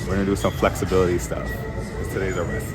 We're gonna do some flexibility stuff because today's our rest.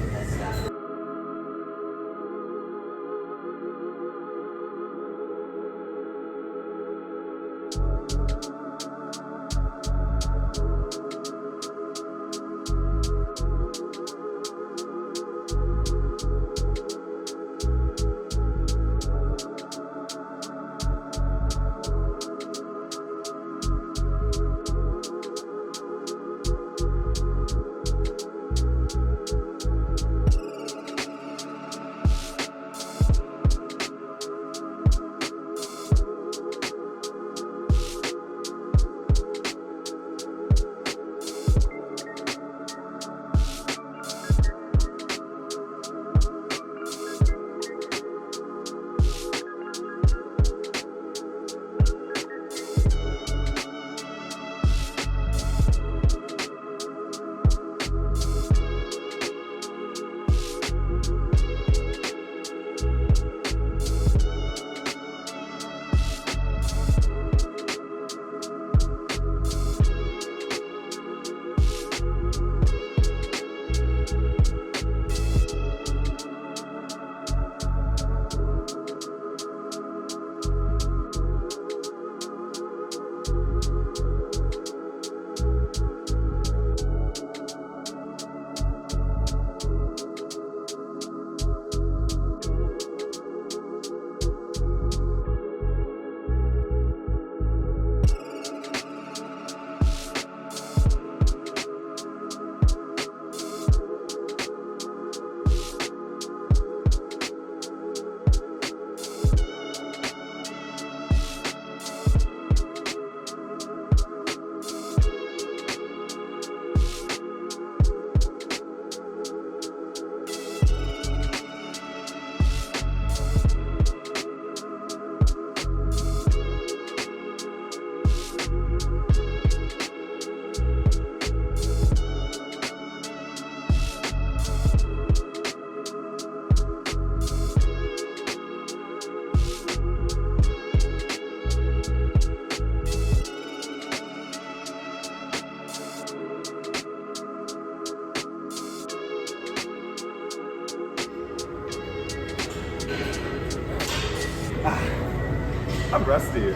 I'm rusty.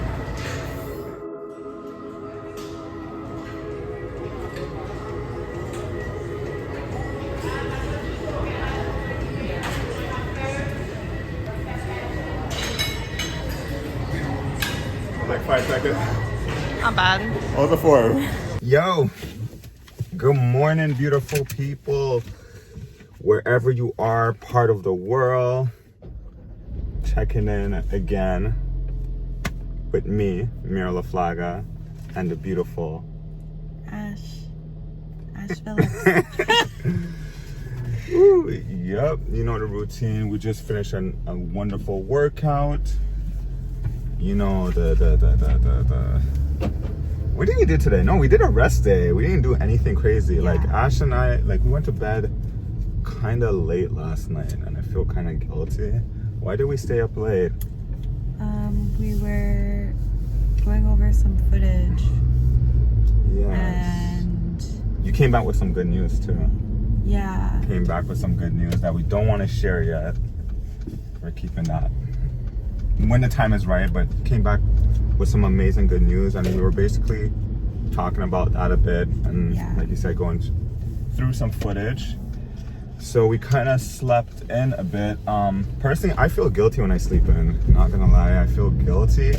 Like 5 seconds. Not bad. All the 4. Yo, good morning, beautiful people. Wherever you are, part of the world. Checking in again with me, Mira LaFlaga, and the beautiful Ash Phillips. Ooh, yep, you know the routine. We just finished a wonderful workout. You know what did we do today? No, we did a rest day. We didn't do anything crazy. Yeah. Like Ash and I, we went to bed kind of late last night, and I feel kind of guilty. Why did we stay up late? We were going over some footage. Yes. And You came back with some good news too. yeah. Came back with some good news that we don't want to share yet. We're keeping that when the time is right, but came back with some amazing good news, and we were basically talking about that a bit, and like you said, going through some footage. So we kind of slept in a bit. Personally, I feel guilty when I sleep in. Not gonna lie, I feel guilty.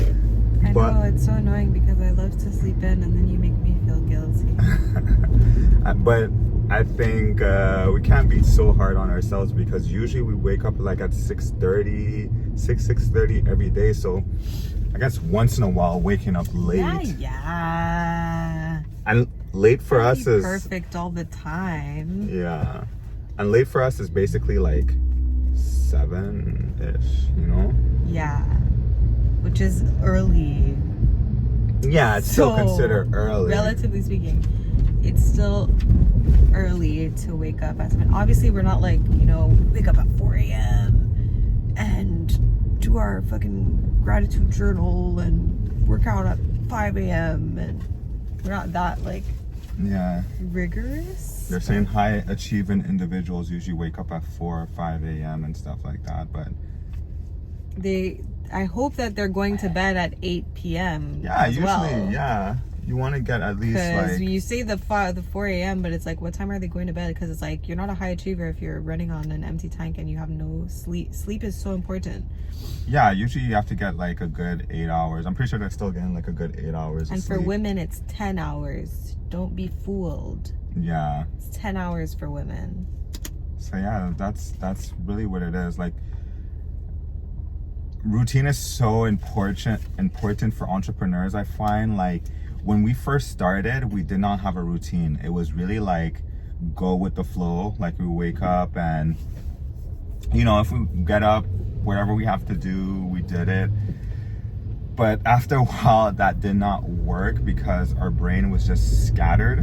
I know, it's so annoying because I love to sleep in and then you make me feel guilty. But I think we can't be so hard on ourselves, because usually we wake up like at 6:30 every day. So I guess once in a while waking up late. Yeah. And late for us is perfect all the time. Yeah. And late for us is basically like 7-ish, you know? Yeah. Which is early. Yeah, it's still considered early. Relatively speaking, it's still early to wake up at 7. Obviously, we're not like, wake up at 4 a.m. and do our fucking gratitude journal and work out at 5 a.m. and we're not that like Yeah. rigorous. They're saying high achieving individuals usually wake up at 4 or 5 a.m. and stuff like that, but I hope that they're going to bed at 8 p.m. yeah, as usually, well. yeah. You want to get at least Because like you say the 4 a.m., but it's like, what time are they going to bed? Because it's like, you're not a high achiever if you're running on an empty tank and you have no sleep. Sleep is so important. yeah, usually you have to get like a good 8 hours. I'm pretty sure they're still getting like a good 8 hours of And for sleep. women, it's 10 hours. Don't be fooled. Yeah. It's 10 hours for women. So yeah, that's really what it is. Like, routine is so important for entrepreneurs. I find, like, when we first started, we did not have a routine. It was really like go with the flow. Like, we wake up and, you know, if we get up, whatever we have to do, we did it. But after a while, that did not work because our brain was just scattered.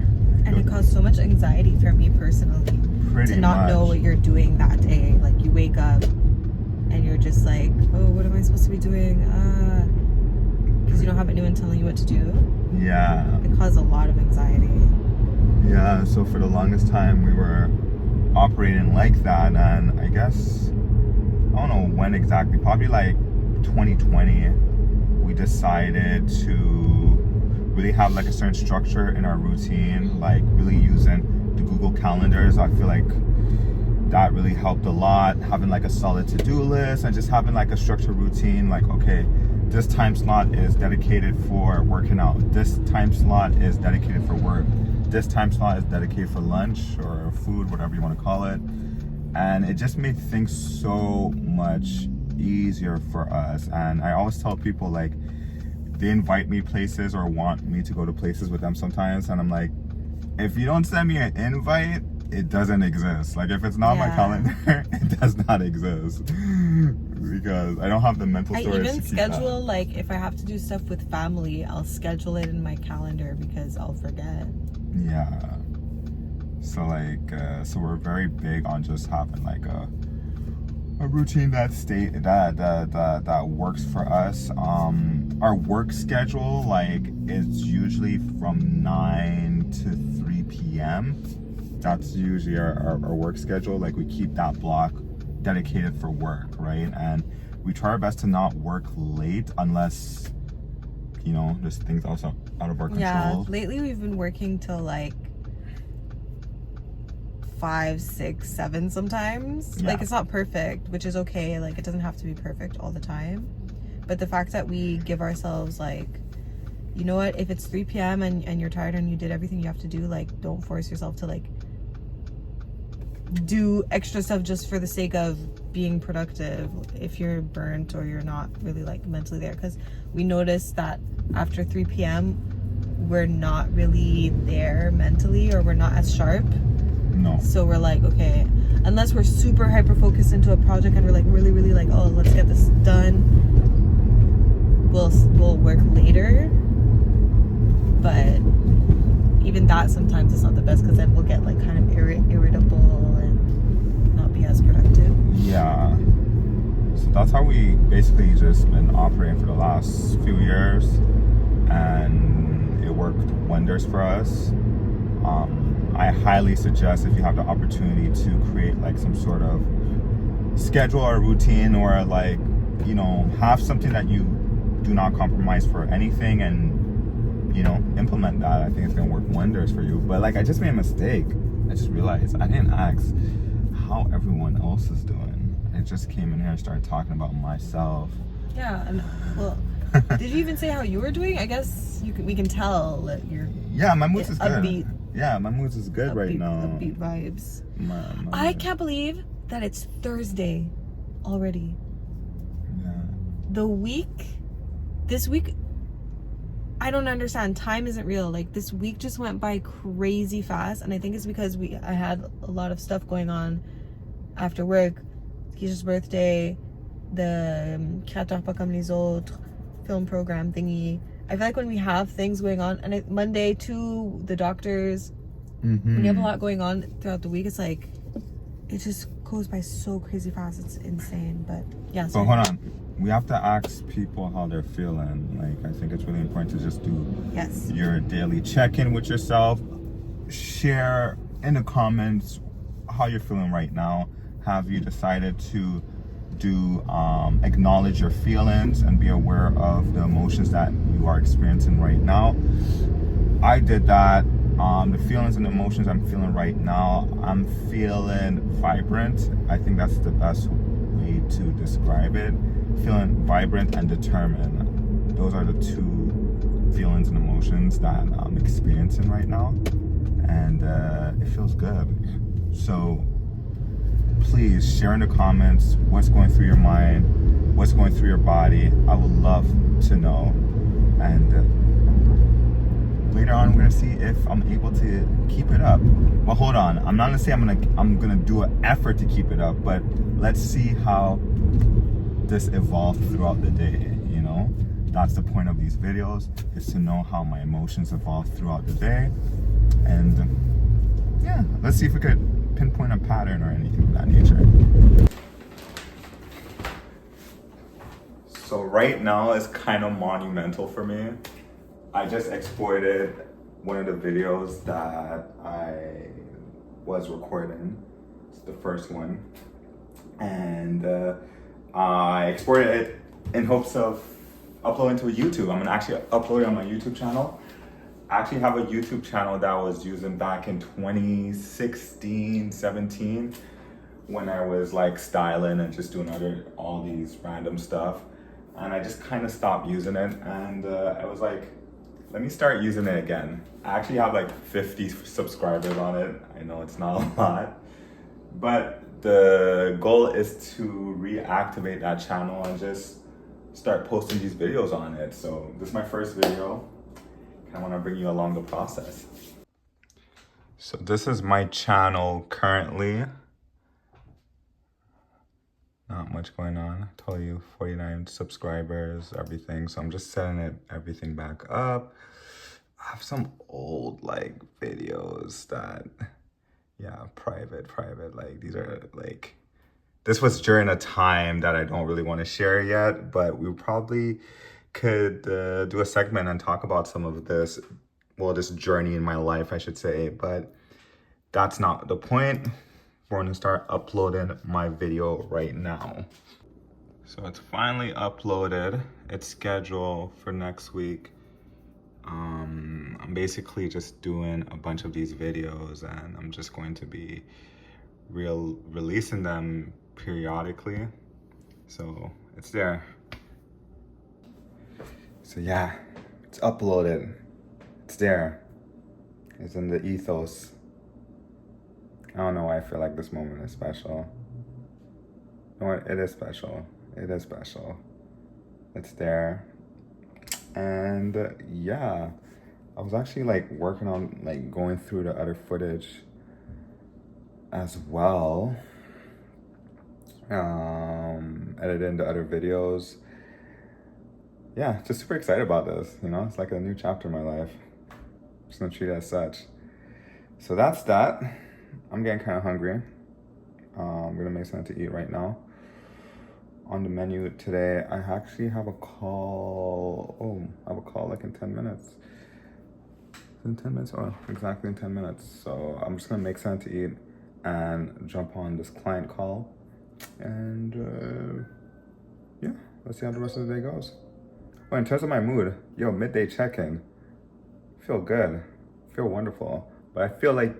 And it caused so much anxiety for me personally. Pretty to not much. know what you're doing that day. Like, you wake up and you're just like, oh, what am I supposed to be doing? Because you don't have anyone telling you what to do. Yeah. It caused a lot of anxiety. Yeah, so for the longest time we were operating like that, and I guess, I don't know when exactly, probably like 2020, we decided to really have like a certain structure in our routine, like really using the Google calendars. I feel like that really helped a lot, having like a solid to-do list and just having like a structured routine, like, okay, this time slot is dedicated for working out, this time slot is dedicated for work, this time slot is dedicated for lunch or food, whatever you want to call it. And it just made things so much easier for us. And I always tell people, like, they invite me places or want me to go to places with them sometimes, and I'm like, if you don't send me an invite, it doesn't exist. Like, if it's not on my calendar, it does not exist. Because I don't have the mental storage. I even to keep schedule, that. like, if I have to do stuff with family, I'll schedule it in my calendar because I'll forget. Yeah. So like, so we're very big on just having like a routine that works for us. Our work schedule, like, is usually from 9 to 3 p.m. That's usually our work schedule. Like, we keep that block dedicated for work, right? And we try our best to not work late unless, you know, there's things also out of our control. Yeah, lately we've been working till like 5, 6, 7 sometimes. Yeah. Like, it's not perfect, which is okay. Like, it doesn't have to be perfect all the time. But the fact that we give ourselves, like, you know what, if it's 3 p.m. and you're tired and you did everything you have to do, like, don't force yourself to, like, do extra stuff just for the sake of being productive if you're burnt or you're not really, like, mentally there. Because we noticed that after 3 p.m. we're not really there mentally, or we're not as sharp. No. So we're like, okay, unless we're super hyper focused into a project and we're like really, really like, oh, let's get this done, we'll work later. But even that sometimes is not the best, because then we'll get like kind of irritable and not be as productive. Yeah. So that's how we basically just been operating for the last few years, and it worked wonders for us. I highly suggest, if you have the opportunity to create like some sort of schedule or routine, or like, you know, have something that you do not compromise for anything, and, you know, implement that. I think it's gonna work wonders for you. But like, I just made a mistake. I just realized I didn't ask how everyone else is doing. I just came in here and started talking about myself. Yeah, and well, did you even say how you were doing? I guess we can tell that you're. Yeah, my mood is good. Upbeat. Yeah, my mood is good right now. Upbeat vibes. My I can't believe that it's Thursday already. Yeah. This week, I don't understand. Time isn't real. Like, this week just went by crazy fast, and I think it's because I had a lot of stuff going on after work. Keisha's birthday, the Créateurs pas comme les autres film program thingy. I feel like when we have things going on, and Monday too, the doctors, when you have a lot going on throughout the week, it's like, it just goes by so crazy fast. It's insane. But yeah. So hold on, we have to ask people how they're feeling. Like, I think it's really important to just do Yes. your daily check-in with yourself. share in the comments how you're feeling right now. Have you decided to acknowledge your feelings and be aware of the emotions that you are experiencing right now? I did that. The feelings and emotions I'm feeling right now, I'm feeling vibrant. I think that's the best way to describe it. Feeling vibrant and determined. Those are the two feelings and emotions that I'm experiencing right now. And it feels good. So please share in the comments what's going through your mind, what's going through your body. I would love to know. And later on, we're gonna see if I'm able to keep it up. Well, hold on. I'm not gonna say I'm gonna do an effort to keep it up, but let's see how this evolves throughout the day. You know, that's the point of these videos, is to know how my emotions evolve throughout the day. And yeah, let's see if we could pinpoint a pattern or anything of that nature. So right now is kind of monumental for me. I just exported one of the videos that I was recording. It's the first one. And I exported it in hopes of uploading to YouTube. I'm gonna actually upload it on my YouTube channel. I actually have a YouTube channel that I was using back in 2016, 17, when I was like styling and just doing all these random stuff. And I just kind of stopped using it. And I was like, let me start using it again. I actually have like 50 subscribers on it. I know it's not a lot, but the goal is to reactivate that channel and just start posting these videos on it. So this is my first video. I want to bring you along the process. So this is my channel currently. Not much going on. I told you 49 subscribers, everything. So I'm just setting everything back up. I have some old like videos that, yeah, private. Like these are like, this was during a time that I don't really want to share yet, but we probably could do a segment and talk about some of this, well, this journey in my life, I should say, but that's not the point. We're gonna start uploading my video right now. So it's finally uploaded. It's scheduled for next week. I'm basically just doing a bunch of these videos, and I'm just going to be releasing them periodically. So it's there. So yeah, it's uploaded. It's there. It's in the ethos. I don't know why I feel like this moment is special. You know what? It is special. It is special. It's there. And yeah, I was actually like working on like going through the other footage as well. Editing the other videos. Yeah, just super excited about this. You know, it's like a new chapter in my life. Just gonna treat it as such. So that's that. I'm getting kind of hungry. I'm gonna make something to eat right now. On the menu today, I actually have a call. Oh, I have a call like in 10 minutes. In 10 minutes? Oh, exactly in 10 minutes. So I'm just gonna make something to eat and jump on this client call. And yeah, let's see how the rest of the day goes. Well, in terms of my mood, yo, midday check-in. Feel good, feel wonderful. But I feel like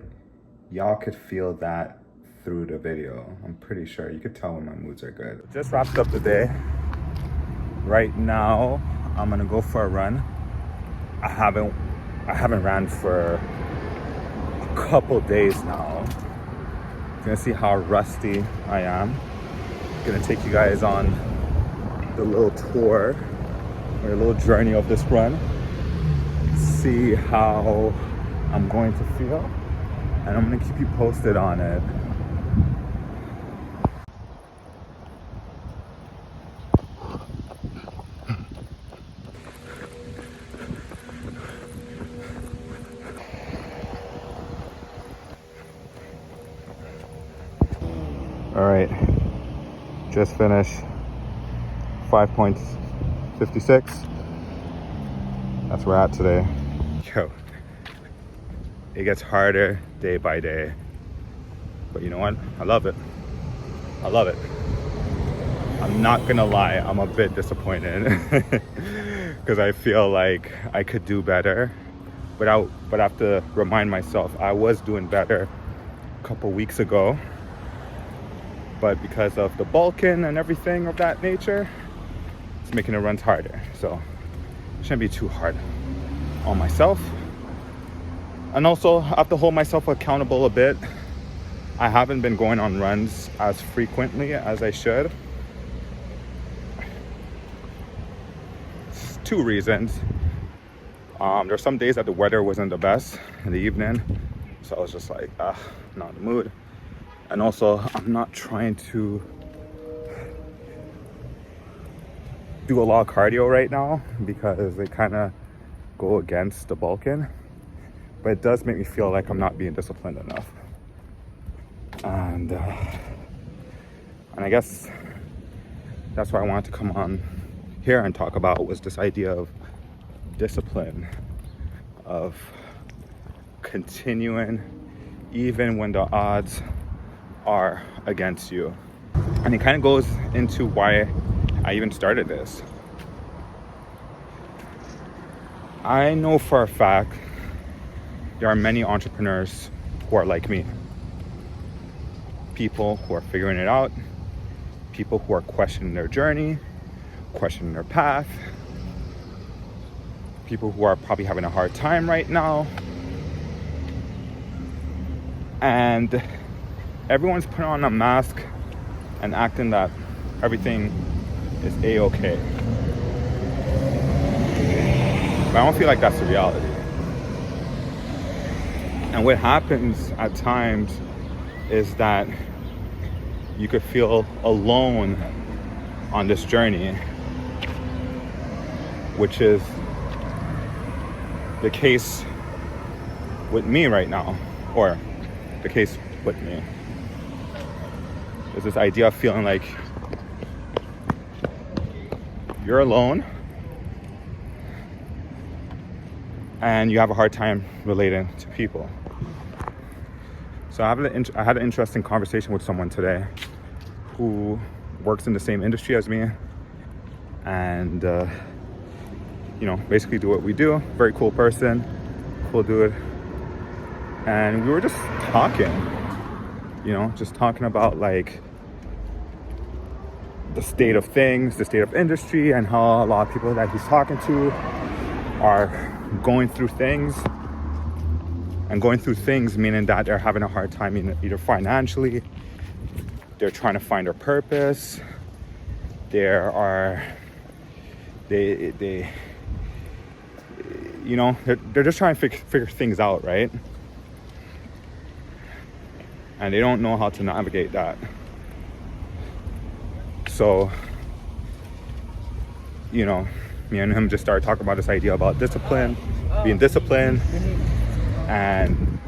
y'all could feel that through the video. I'm pretty sure you could tell when my moods are good. Just wrapped up the day. Right now, I'm gonna go for a run. I haven't ran for a couple days now. Gonna see how rusty I am. Gonna take you guys on the little tour or a little journey of this run. See how I'm going to feel. And I'm gonna keep you posted on it. All right, just finished 5.56. That's where we're at today. Yo, It gets harder day by day. But you know what? I love it. I love it. I'm not gonna lie, I'm a bit disappointed because I feel like I could do better. But I have to remind myself I was doing better a couple weeks ago. But because of the bulking and everything of that nature, it's making the runs harder. So it shouldn't be too hard on myself. And also I have to hold myself accountable a bit. I haven't been going on runs as frequently as I should. Two reasons. There's some days that the weather wasn't the best in the evening, so I was just like, not in the mood. And also, I'm not trying to do a lot of cardio right now because they kind of go against the bulking. But it does make me feel like I'm not being disciplined enough. And I guess that's why I wanted to come on here and talk about was this idea of discipline, of continuing even when the odds are against you. And it kind of goes into why I even started this. I know for a fact there are many entrepreneurs who are like me. People who are figuring it out, people who are questioning their journey, questioning their path, people who are probably having a hard time right now. And everyone's putting on a mask and acting that everything is a-okay. But I don't feel like that's the reality. And what happens at times is that you could feel alone on this journey, which is the case with me right now, or the case with me. There's this idea of feeling like you're alone and you have a hard time relating to people. So I had an interesting conversation with someone today who works in the same industry as me and basically do what we do. Very cool person, cool dude. And we were just talking about like the state of things, the state of industry, and how a lot of people that he's talking to are going through things. And going through things meaning that they're having a hard time either financially, they're trying to find their purpose, they're just trying to figure things out, right? And they don't know how to navigate that. So, me and him just started talking about this idea about discipline, being disciplined. And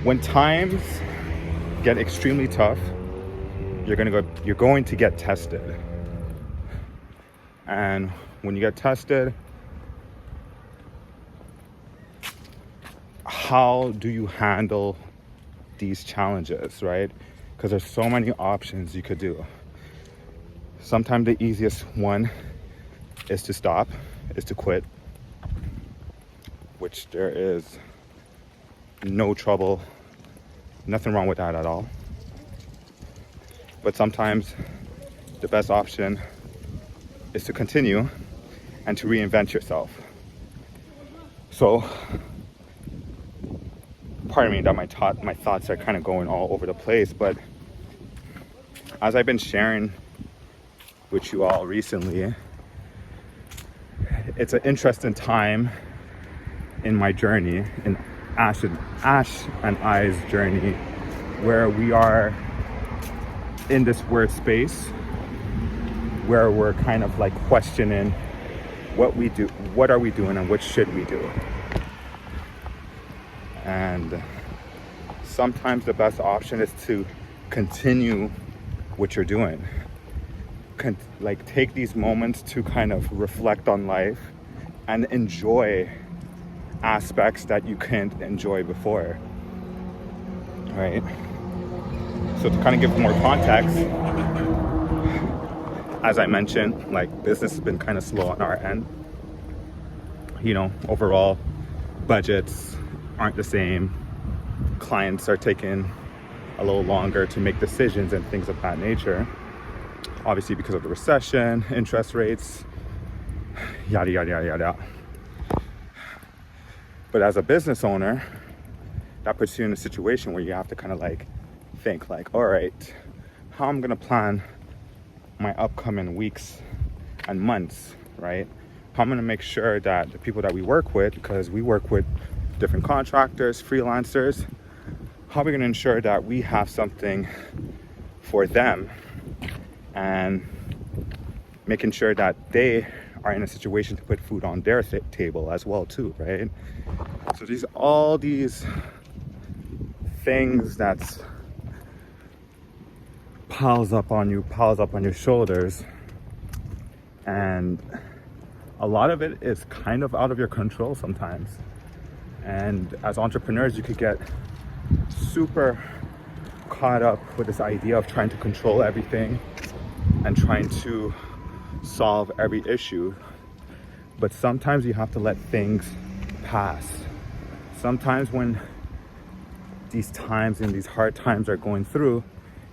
when times get extremely tough, you're going to get tested. And when you get tested, how do you handle these challenges, right? Because there's so many options you could do. Sometimes the easiest one is to stop, is to quit, which there is no trouble, nothing wrong with that at all. But sometimes the best option is to continue and to reinvent yourself. So, pardon me that my thoughts are kind of going all over the place, but as I've been sharing with you all recently, it's an interesting time in my journey, in Ash and I's journey, where we are in this weird space where we're kind of like questioning what we do, what are we doing, and what should we do. And sometimes the best option is to continue what you're doing. Take these moments to kind of reflect on life and enjoy aspects that you couldn't enjoy before, right? So to kind of give more context, as I mentioned, like business has been kind of slow on our end. You know, overall budgets aren't the same. Clients are taking a little longer to make decisions and things of that nature. Obviously because of the recession, interest rates, yada, yada, yada, yada. But as a business owner, that puts you in a situation where you have to kind of like think like, all right, how I'm gonna plan my upcoming weeks and months, right? How I'm gonna make sure that the people that we work with, because we work with different contractors, freelancers, how are we gonna ensure that we have something for them and making sure that they are in a situation to put food on their table as well too, right? So all these things that's piles up on your shoulders, and a lot of it is kind of out of your control sometimes. And as entrepreneurs, you could get super caught up with this idea of trying to control everything and trying to solve every issue. But sometimes you have to let things pass. Sometimes when these times and these hard times are going through,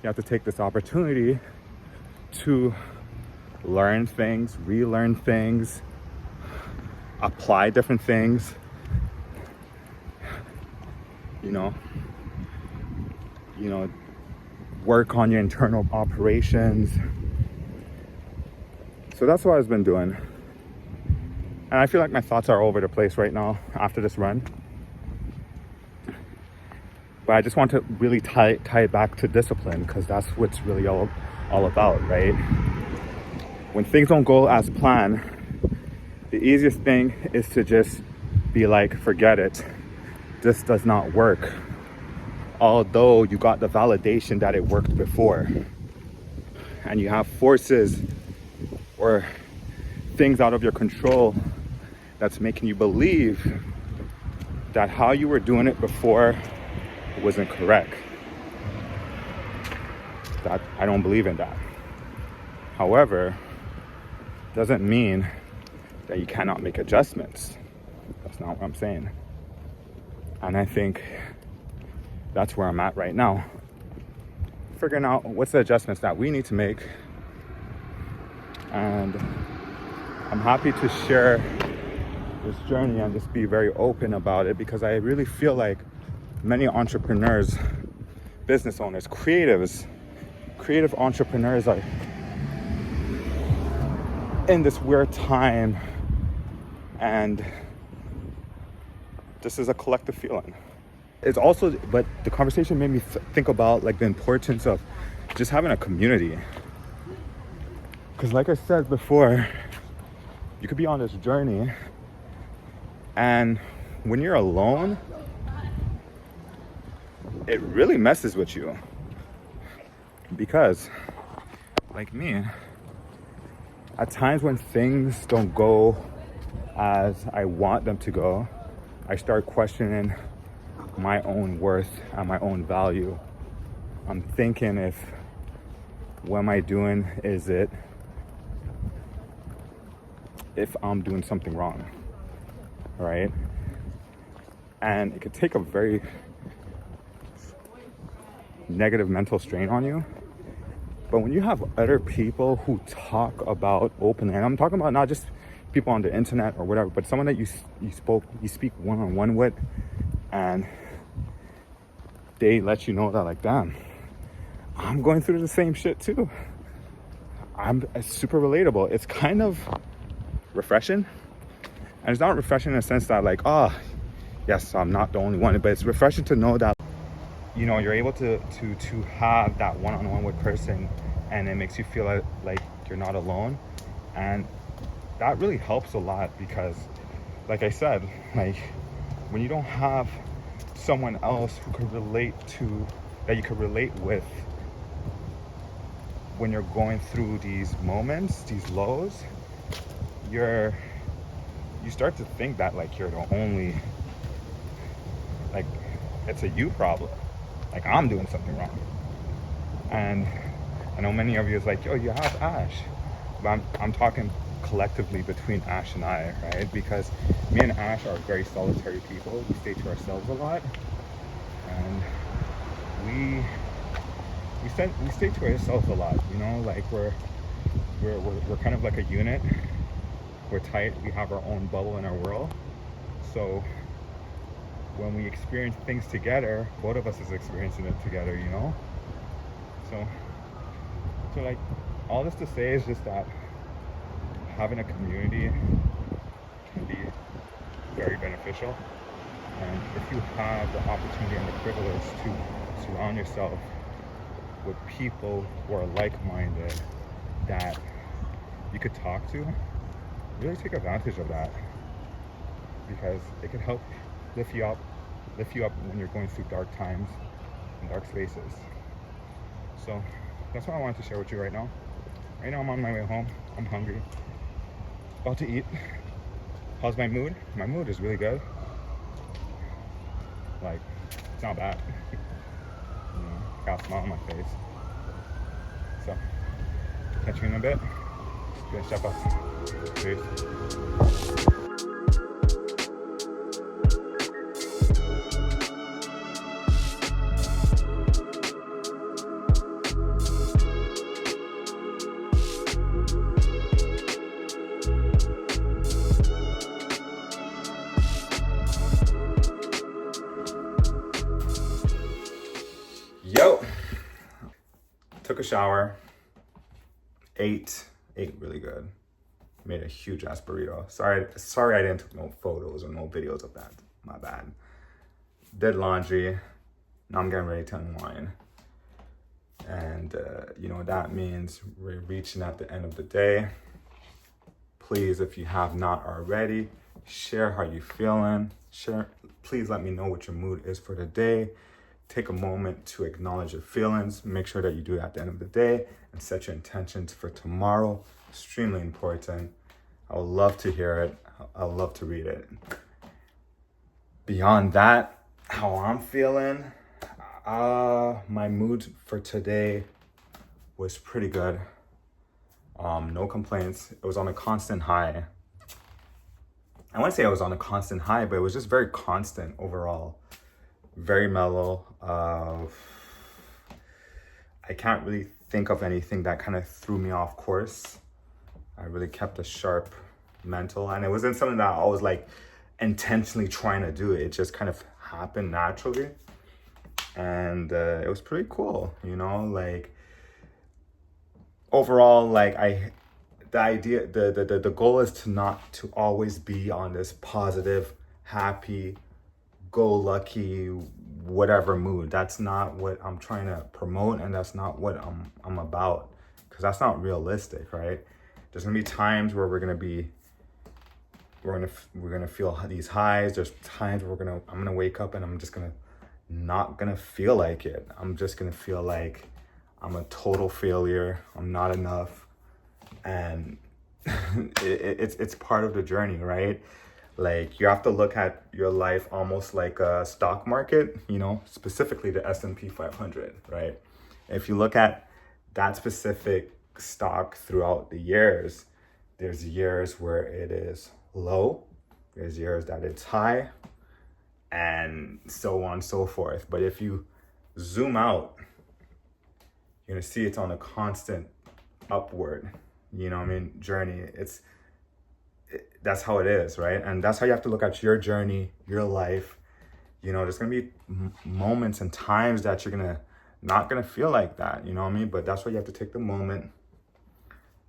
you have to take this opportunity to learn things, relearn things, apply different things, you know, work on your internal operations. So that's what I've been doing. And I feel like my thoughts are all over the place right now after this run. But I just want to really tie it back to discipline, because that's what's really all about, right? When things don't go as planned, the easiest thing is to just be like, forget it. This does not work. Although you got the validation that it worked before. And you have forces or things out of your control that's making you believe that how you were doing it before wasn't correct. That I don't believe in that. However, doesn't mean that you cannot make adjustments. That's not what I'm saying. And I think that's where I'm at right now. Figuring out what's the adjustments that we need to make. And I'm happy to share this journey and just be very open about it, because I really feel like many entrepreneurs, business owners, creative entrepreneurs are in this weird time, and this is a collective feeling. It's also, but the conversation made me think about like the importance of just having a community. Because like I said before, you could be on this journey, and when you're alone, it really messes with you. Because, like me, at times when things don't go as I want them to go, I start questioning my own worth and my own value. I'm thinking, what am I doing? If I'm doing something wrong, right? And it could take a very negative mental strain on you. But when you have other people who talk about openly, and I'm talking about not just people on the internet or whatever, but someone that you speak one-on-one with, and they let you know that, like, damn, I'm going through the same shit too. It's super relatable. It's kind of refreshing. And it's not refreshing in a sense that, like, yes, I'm not the only one, but it's refreshing to know that, you're able to have that one-on-one with person, and it makes you feel like you're not alone. And that really helps a lot, because like I said, like, when you don't have someone else who could that you could relate with when you're going through these moments, these lows, you start to think that, like, you're the only it's a you problem. Like, I'm doing something wrong. And I know many of you is like, yo, you have Ash. But I'm talking collectively between Ash and I, right? Because me and Ash are very solitary people. We stay to ourselves a lot. And we stay to ourselves a lot, you know, like we're kind of like a unit. We're tight, we have our own bubble in our world. So when we experience things together, both of us is experiencing it together, you know. So like, all this to say is just that having a community can be very beneficial. And if you have the opportunity and the privilege to surround yourself with people who are like-minded that you could talk to, really take advantage of that, because it can help lift you up when you're going through dark times and dark spaces. So that's what I wanted to share with you right now. Right now I'm on my way home. I'm hungry. About to eat. How's my mood? My mood is really good. Like, it's not bad. You know, got a smile on my face. So, catch you in a bit. Good step up. Peace. Yo, took a shower, ate really good, made a huge ass burrito. Sorry I didn't take no photos or no videos of that, my bad. Did laundry, now I'm getting ready to unwind. And you know what that means, we're reaching at the end of the day. Please, if you have not already, share how you feeling. Please let me know what your mood is for the day. Take a moment to acknowledge your feelings. Make sure that you do it at the end of the day and set your intentions for tomorrow. Extremely important. I would love to hear it. I would love to read it. Beyond that, how I'm feeling, my mood for today was pretty good. No complaints. It was on a constant high. I wouldn't say I was on a constant high, but it was just very constant overall. Very mellow. I can't really think of anything that kind of threw me off course. I really kept a sharp mental, and it wasn't something that I was like intentionally trying to do. It just kind of happened naturally, and it was pretty cool, you know. Like, overall, like, the goal is to always be on this positive, happy, go lucky, whatever mood. That's not what I'm trying to promote, and that's not what I'm about, because that's not realistic, right? There's gonna be times where we're gonna feel these highs. There's times where I'm gonna wake up and I'm just not gonna feel like it. I'm just gonna feel like I'm a total failure. I'm not enough, and it's part of the journey, right? Like, you have to look at your life almost like a stock market, you know, specifically the S&P 500, right? If you look at that specific stock throughout the years, there's years where it is low, there's years that it's high, and so on and so forth. But if you zoom out, you're gonna see it's on a constant upward, you know what I mean, journey. That's how it is, right? And that's how you have to look at your journey, your life. You know, there's gonna be moments and times that you're not gonna feel like that, you know what I mean? But that's why you have to take the moment,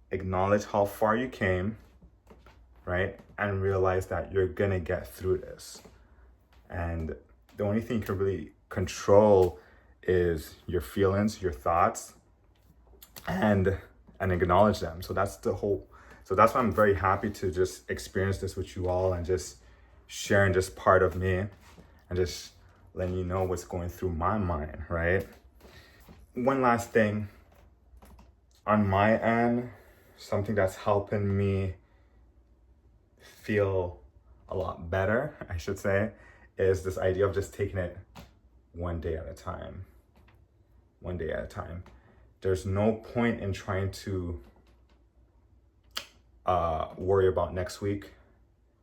acknowledge how far you came, right? And realize that you're gonna get through this. And the only thing you can really control is your feelings, your thoughts, and acknowledge them. So that's why I'm very happy to just experience this with you all, and just sharing just part of me, and just letting you know what's going through my mind, right? One last thing on my end, something that's helping me feel a lot better, I should say, is this idea of just taking it one day at a time. One day at a time. There's no point in trying to worry about next week,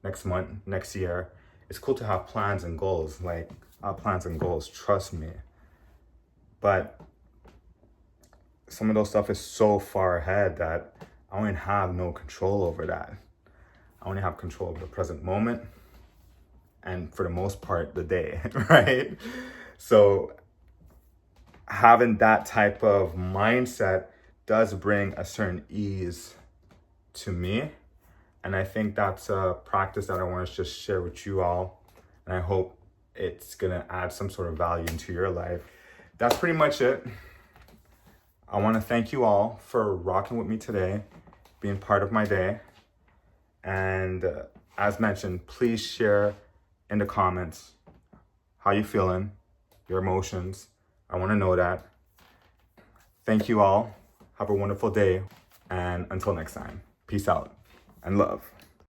next month, next year. It's cool to have plans and goals. Like, I have plans and goals, trust me. But some of those stuff is so far ahead that I don't have no control over that. I only have control over the present moment and, for the most part, the day, right? So having that type of mindset does bring a certain ease to me. And I think that's a practice that I want to just share with you all. And I hope it's going to add some sort of value into your life. That's pretty much it. I want to thank you all for rocking with me today, being part of my day. And as mentioned, please share in the comments how you feeling, your emotions. I want to know that. Thank you all. Have a wonderful day. And until next time, peace out and love.